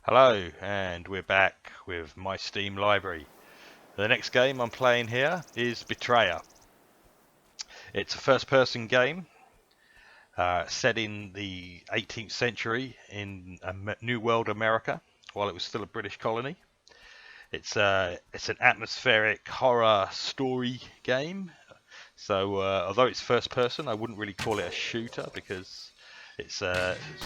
Hello, and we're back with my Steam library. The next game I'm playing here is Betrayer. It's a first-person game set in the 18th century in New World America, while it was still a British colony. It's an atmospheric horror story game. So although it's first-person, I wouldn't really call it a shooter because it's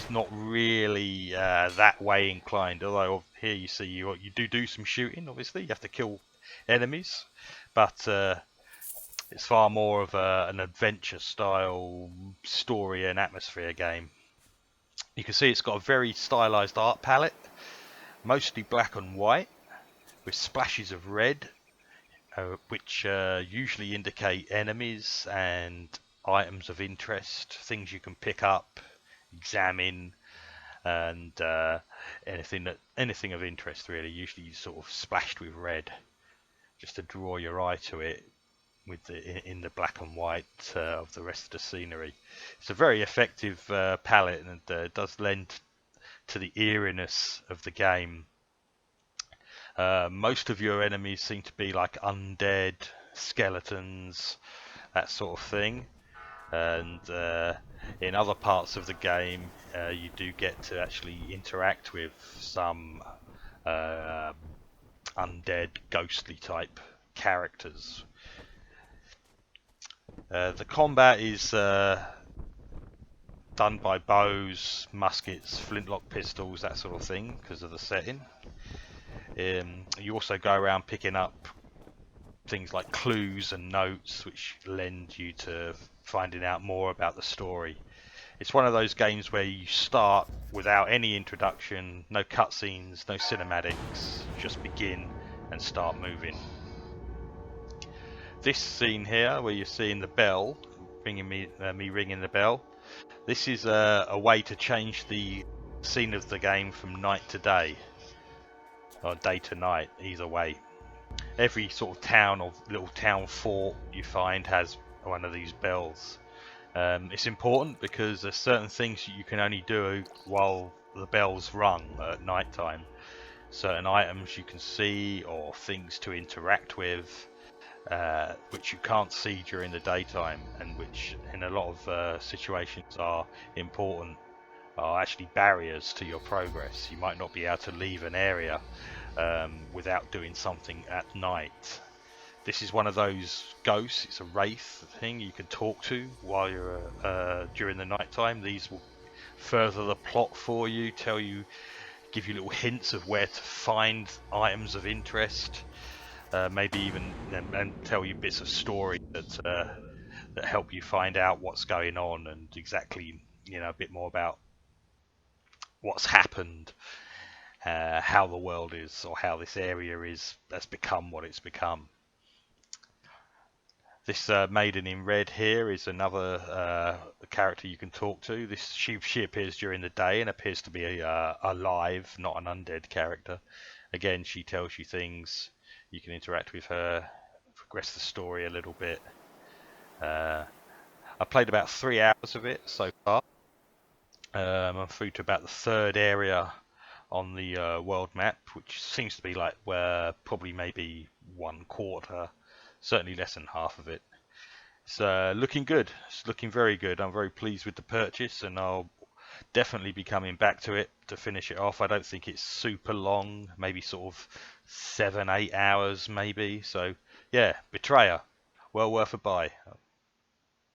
not really that way inclined. Although here you see you do some shooting. Obviously, you have to kill enemies, but it's far more of an adventure style story and atmosphere game. You can see it's got a very stylized art palette, mostly black and white, with splashes of red, which usually indicate enemies and items of interest, things you can pick up, examine, and anything of interest really. Usually sort of splashed with red, just to draw your eye to it with in the black and white of the rest of the scenery. It's a very effective palette, and does lend to the eeriness of the game. Most of your enemies seem to be like undead, skeletons, that sort of thing. And in other parts of the game, you do get to actually interact with some uh, undead, ghostly type characters. The combat is done by bows, muskets, flintlock pistols, that sort of thing, because of the setting. You also go around picking up things like clues and notes, which lend you to finding out more about the story. It's one of those games where you start without any introduction, no cutscenes, no cinematics, just begin and start moving. This scene here, where you're seeing the bell, ringing me ringing the bell, this is a way to change the scene of the game from night to day, or day to night, either way. Every sort of town or little town fort you find has one of these bells. It's important because there's certain things you can only do while the bell's rung at night time. Certain items you can see or things to interact with, which you can't see during the daytime, and which in a lot of situations are important, are actually barriers to your progress. You might not be able to leave an area without doing something at night. This is one of those ghosts. It's a wraith thing you can talk to while you're during the night time. These will further the plot for you, give you little hints of where to find items of interest, maybe even and tell you bits of story that help you find out what's going on and exactly a bit more about what's happened, how the world is, or how this area has become what it's become. This maiden in red here is another character you can talk to. She appears during the day and appears to be alive, not an undead character. Again, she tells you things. You can interact with her, progress the story a little bit. I played about 3 hours of it so far. I'm through to about the third area on the world map, which seems to be like probably maybe 1/4, certainly less than half of it. It's looking good. It's looking very good. I'm very pleased with the purchase, and I'll definitely be coming back to it to finish it off. I don't think it's super long, maybe sort of 7, 8 hours maybe. So yeah, Betrayer, well worth a buy.